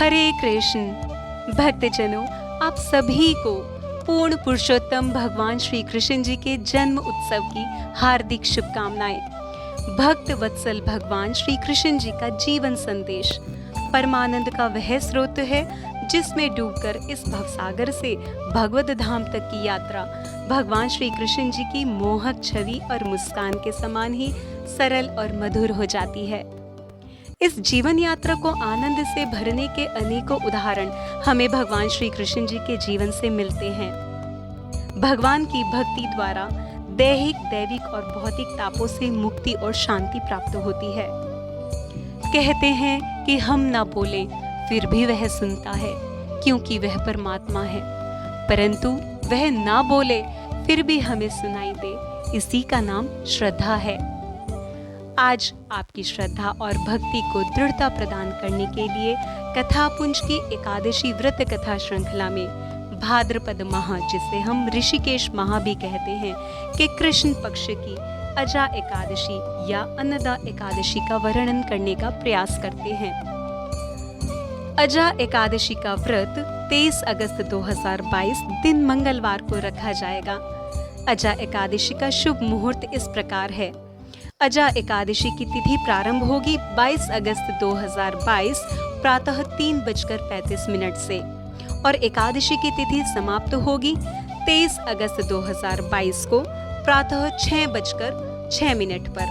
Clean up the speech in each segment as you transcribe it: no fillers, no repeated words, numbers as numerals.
हरे कृष्ण भक्तजनों, आप सभी को पूर्ण पुरुषोत्तम भगवान श्री कृष्ण जी के जन्म उत्सव की हार्दिक शुभकामनाएं। भक्त वत्सल भगवान श्री कृष्ण जी का जीवन संदेश परमानंद का वह स्रोत है जिसमें डूबकर इस भवसागर से भगवत धाम तक की यात्रा भगवान श्री कृष्ण जी की मोहक छवि और मुस्कान के समान ही सरल और मधुर हो जाती है। इस जीवन यात्रा को आनंद से भरने के अनेकों उदाहरण हमें भगवान श्री कृष्ण जी के जीवन से मिलते हैं। भगवान की भक्ति द्वारा दैहिक, दैविक और भौतिक तापों से मुक्ति और शांति प्राप्त होती है। कहते हैं कि हम ना बोले फिर भी वह सुनता है, क्योंकि वह परमात्मा है, परंतु वह ना बोले फिर भी हमें सुनाई दे, इसी का नाम श्रद्धा है। आज आपकी श्रद्धा और भक्ति को दृढ़ता प्रदान करने के लिए कथापुंज की एकादशी व्रत कथा श्रृंखला में भाद्रपद माह, जिसे हम ऋषिकेश माह भी कहते हैं, के कृष्ण पक्ष की अजा एकादशी या अन्नदा एकादशी का वर्णन करने का प्रयास करते हैं। अजा एकादशी का व्रत 23 अगस्त 2022 दिन मंगलवार को रखा जाएगा। अजा एकादशी का शुभ मुहूर्त इस प्रकार है। अजा एकादशी की तिथि प्रारंभ होगी 22 अगस्त 2022 प्रातः 3:35 से और एकादशी की तिथि समाप्त होगी 23 अगस्त 2022 को प्रातः 6:06 पर।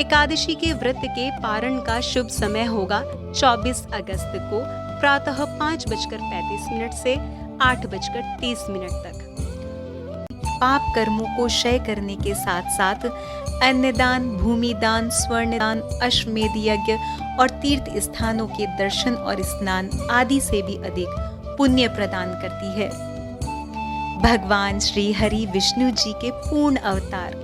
एकादशी के व्रत के पारण का शुभ समय होगा 24 अगस्त को प्रातः 5:35 से 8:30 तक। पाप कर्मों को क्षय करने के साथ साथ अन्नदान, भूमिदान, स्वर्णदान, अश्वमेध यज्ञ और तीर्थ स्थानों के दर्शन और स्नान आदि से भी अधिक पुण्य प्रदान करती है। भगवान श्री हरि विष्णु जी के पूर्ण अवतार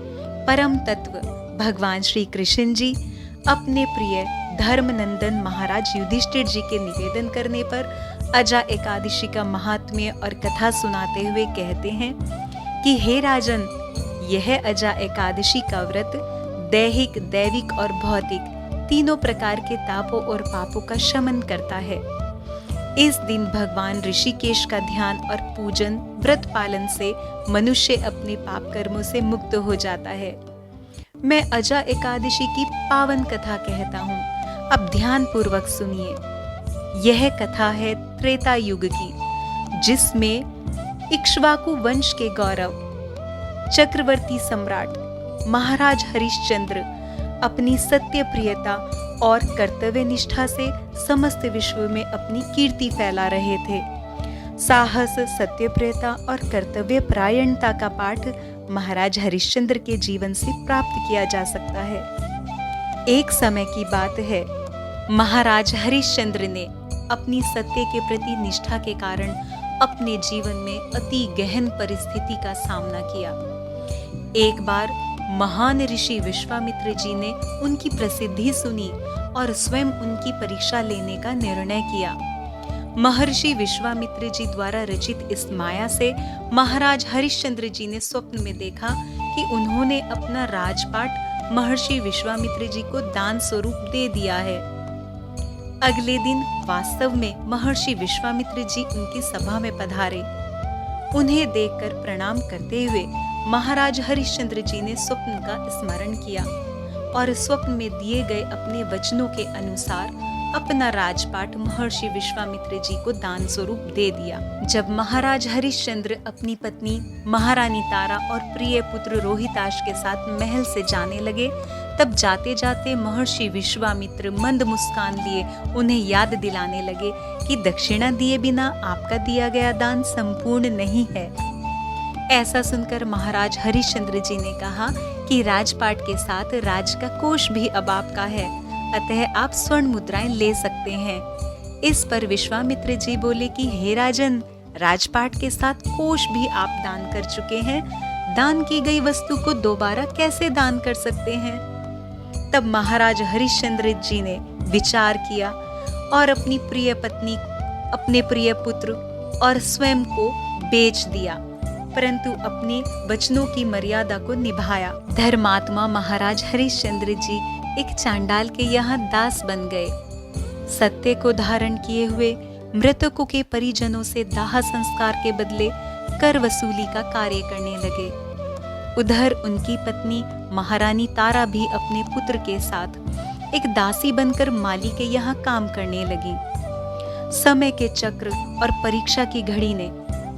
परम तत्व भगवान श्री कृष्ण जी अपने प्रिय धर्मनंदन महाराज युधिष्ठिर जी के निवेदन करने पर अजा एकादशी का महात्म्य और कथा सुनाते हुए कहते हैं कि हे राजन, यह अजा एकादशी का व्रत दैहिक, दैविक और भौतिक तीनों प्रकार के तापों और पापों का शमन करता है। इस दिन भगवान ऋषिकेश का ध्यान और पूजन, व्रत पालन से मनुष्य अपने पाप कर्मों से मुक्त हो जाता है। मैं अजा एकादशी की पावन कथा कहता हूँ, अब ध्यान पूर्वक सुनिए। यह कथा है त्रेता युग की, जिसमें इक्ष्वाकु वंश के गौरव चक्रवर्ती सम्राट महाराज हरिश्चंद्र अपनी सत्य प्रियता और कर्तव्य निष्ठा से समस्त विश्व में अपनी कीर्ति फैला रहे थे। साहस, सत्य प्रियता और कर्तव्य परायणता का पाठ महाराज हरिश्चंद्र के जीवन से प्राप्त किया जा सकता है। एक समय की बात है, महाराज हरिश्चंद्र ने अपनी सत्य के प्रति निष्ठा के कारण अपने जीवन में अति गहन परिस्थिति का सामना किया। एक बार महान ऋषि विश्वामित्र जी ने उनकी प्रसिद्धि सुनी और स्वयं उनकी परीक्षा लेने का निर्णय किया। महर्षि विश्वामित्र जी द्वारा रचित इस माया से महाराज हरिश्चंद्र जी ने स्वप्न में देखा कि उन्होंने अपना राजपाट महर्षि विश्वामित्र जी को दान स्वरूप दे दिया है। अगले दिन वास्तव में महर्षि विश्वामित्र जी उनकी सभा में पधारे। उन्हें देखकर प्रणाम करते हुए महाराज हरिश्चंद्र जी ने स्वप्न का स्मरण किया और स्वप्न में दिए गए अपने वचनों के अनुसार अपना राजपाट महर्षि विश्वामित्र जी को दान स्वरूप दे दिया। जब महाराज हरिश्चंद्र अपनी पत्नी महारानी तारा और प्रिय पुत्र रोहिताश के साथ महल से जाने लगे, तब जाते जाते महर्षि विश्वामित्र मंद मुस्कान लिए उन्हें याद दिलाने लगे कि दक्षिणा दिए बिना आपका दिया गया दान संपूर्ण नहीं है। ऐसा सुनकर महाराज हरिश्चंद्र जी ने कहा कि राजपाट के साथ राज का कोष भी अब आपका है, अतः आप स्वर्ण मुद्राएं ले सकते हैं। इस पर विश्वामित्र जी बोले कि हे राजन, राजपाट के साथ कोष भी आप दान कर चुके हैं, दान की गई वस्तु को दोबारा कैसे दान कर सकते हैं? तब महाराज हरिश्चंद्र जी ने विचार किया और अपनी प्रिय पत्नी, अपने प्रिय पुत्र और स्वयं को बेच दिया, परंतु अपने वचनों की मर्यादा को निभाया। धर्मात्मा महाराज हरिश्चंद्र जी एक चांडाल के यहाँ दास बन गए। सत्य को धारण किए हुए मृतकों के परिजनों से दाह संस्कार के बदले कर वसूली का कार्य करने लगे। उधर उनकी पत्नी महारानी तारा भी अपने पुत्र के साथ एक दासी बनकर माली के यहाँ काम करने लगी। समय के चक्र और परीक्षा की घड़ी ने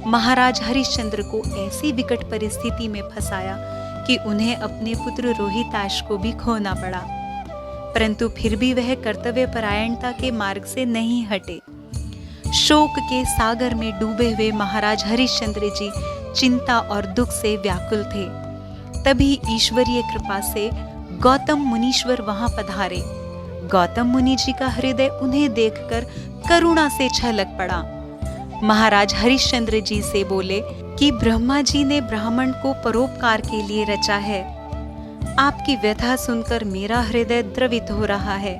महाराज हरिश्चंद्र को ऐसी विकट परिस्थिति में फंसाया कि उन्हें अपने पुत्र रोहिताश को भी खोना पड़ा, परंतु फिर भी वह कर्तव्य परायणता के मार्ग से नहीं हटे। शोक के सागर में डूबे हुए महाराज हरिश्चंद्र जी चिंता और दुख से व्याकुल थे। तभी ईश्वरीय कृपा से गौतम मुनीश्वर वहां पधारे। गौतम मुनि जी का हृदय उन्हें देखकर करुणा से छलक पड़ा। महाराज हरिश्चंद्र जी से बोले कि ब्रह्मा जी ने ब्राह्मण को परोपकार के लिए रचा है। आपकी व्यथा सुनकर मेरा हृदय द्रवित हो रहा है।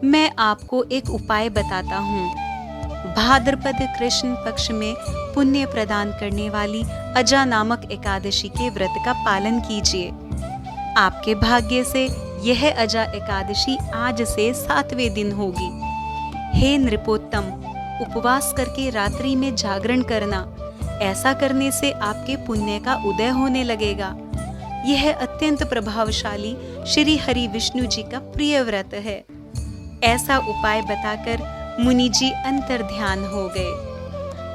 मैं आपको एक उपाय बताता हूँ। भाद्रपद कृष्ण पक्ष में पुण्य प्रदान करने वाली अजा नामक एकादशी के व्रत का पालन कीजिए। आपके भाग्य से यह अजा एकादशी आज से 7वें दिन होगी। हे नृपोत्तम, उपवास करके रात्रि में जागरण करना। ऐसा करने से आपके पुण्य का उदय होने लगेगा। यह अत्यंत प्रभावशाली श्री हरि विष्णु जी का प्रिय व्रत है। ऐसा उपाय बताकर मुनि जी अंतर ध्यान हो गए।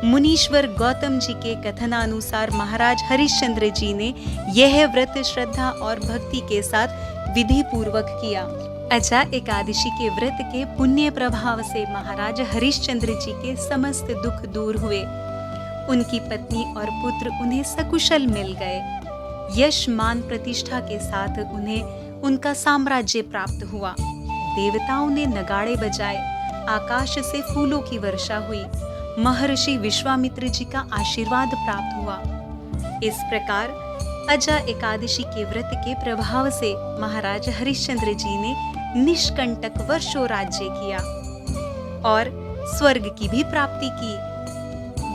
मुनीश्वर गौतम जी के कथनानुसार महाराज हरिश्चंद्र जी ने यह व्रत श्रद्धा और भक्ति के साथ विधि पूर्वक किया। अजा एकादशी के व्रत के पुण्य प्रभाव से महाराज हरिश्चंद्र जी के समस्त दुख दूर हुए। उनकी पत्नी और पुत्र उन्हें सकुशल मिल गए। यश मान प्रतिष्ठा के साथ उन्हें उनका साम्राज्य प्राप्त हुआ। देवताओं ने नगाड़े बजाए, आकाश से फूलों की वर्षा हुई, महर्षि विश्वामित्र जी का आशीर्वाद प्राप्त हुआ। इस प्रकार अजा एकादशी के व्रत के प्रभाव से महाराज हरिश्चंद्र जी ने निष्कंटक वर्षों राज्य किया और स्वर्ग की भी प्राप्ति की।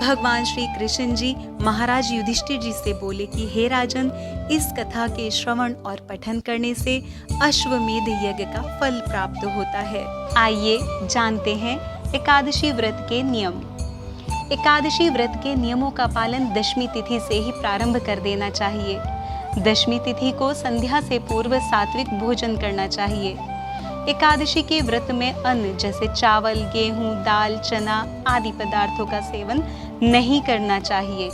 भगवान श्री कृष्ण जी महाराज युधिष्ठिर जी से बोले कि हे राजन, इस कथा के श्रवण और पठन करने से अश्वमेध यज्ञ का फल प्राप्त होता है। आइए जानते हैं एकादशी व्रत के नियम। एकादशी व्रत के नियमों का पालन दशमी तिथि से ही प्रारंभ कर देना चाहिए। दशमी तिथि को संध्या से पूर्व सात्विक भोजन करना चाहिए। एकादशी के व्रत में अन्न जैसे चावल, गेहूं, दाल, चना आदि पदार्थों का सेवन नहीं करना चाहिए।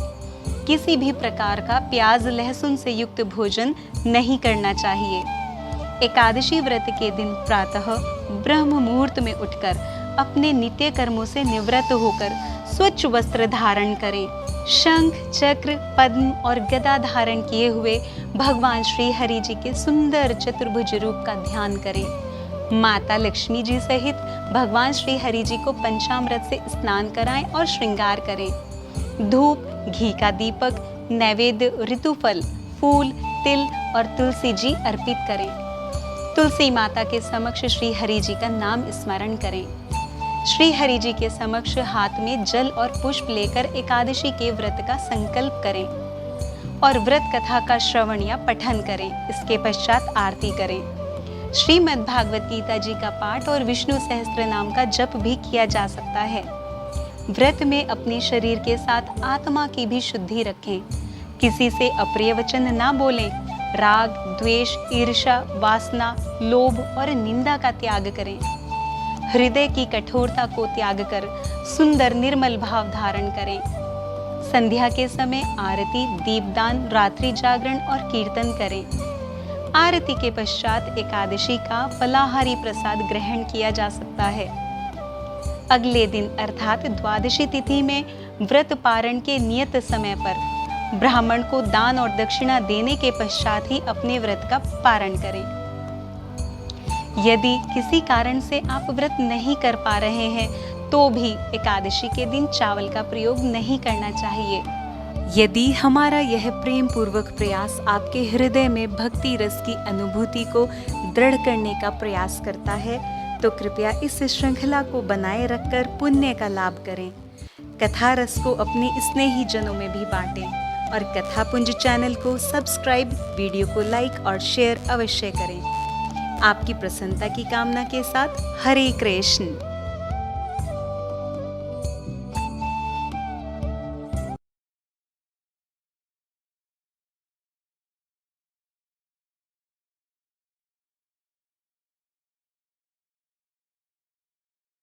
किसी भी प्रकार का प्याज लहसुन से युक्त भोजन नहीं करना चाहिए। एकादशी व्रत के दिन प्रातः ब्रह्म मुहूर्त में उठकर अपने नित्य कर्मों से निवृत्त होकर स्वच्छ वस्त्र धारण करें। शंख, चक्र, पद्म और गदा धारण किए हुए भगवान श्री हरि जी के सुंदर चतुर्भुज रूप का ध्यान करें। माता लक्ष्मी जी सहित भगवान श्री हरि जी को पंचामृत से स्नान कराएं और श्रृंगार करें। धूप, घी का दीपक, नैवेद्य, ऋतुफल, फूल, तिल और तुलसी जी अर्पित करें। तुलसी माता के समक्ष श्री हरि जी का नाम स्मरण करें। श्री हरि जी के समक्ष हाथ में जल और पुष्प लेकर एकादशी के व्रत का संकल्प करें और व्रत कथा का श्रवण या पठन करें। इसके पश्चात आरती करें। श्रीमद् भागवत गीता जी का पाठ और विष्णु सहस्त्र नाम का जप भी किया जा सकता है। व्रत में अपने शरीर के साथ आत्मा की भी शुद्धि रखें। किसी से अप्रिय वचन ना बोलें। राग, द्वेष, ईर्ष्या, वासना, लोभ और निंदा का त्याग करें। हृदय की कठोरता को त्याग कर सुंदर निर्मल भाव धारण करें। संध्या के समय आरती, दीपदान, रात्रि जागरण और कीर्तन करें। आरती के पश्चात एकादशी का फलाहारी प्रसाद ग्रहण किया जा सकता है। अगले दिन अर्थात द्वादशी तिथि में व्रत पारण के नियत समय पर ब्राह्मण को दान और दक्षिणा देने के पश्चात ही अपने व्रत का पारण करें। यदि किसी कारण से आप व्रत नहीं कर पा रहे हैं तो भी एकादशी के दिन चावल का प्रयोग नहीं करना चाहिए। यदि हमारा यह प्रेम पूर्वक प्रयास आपके हृदय में भक्ति रस की अनुभूति को दृढ़ करने का प्रयास करता है तो कृपया इस श्रृंखला को बनाए रखकर पुण्य का लाभ करें। कथा रस को अपने स्नेही जनों में भी बांटें और कथापुंज चैनल को सब्सक्राइब, वीडियो को लाइक और शेयर अवश्य करें। आपकी प्रसन्नता की कामना के साथ हरे कृष्ण।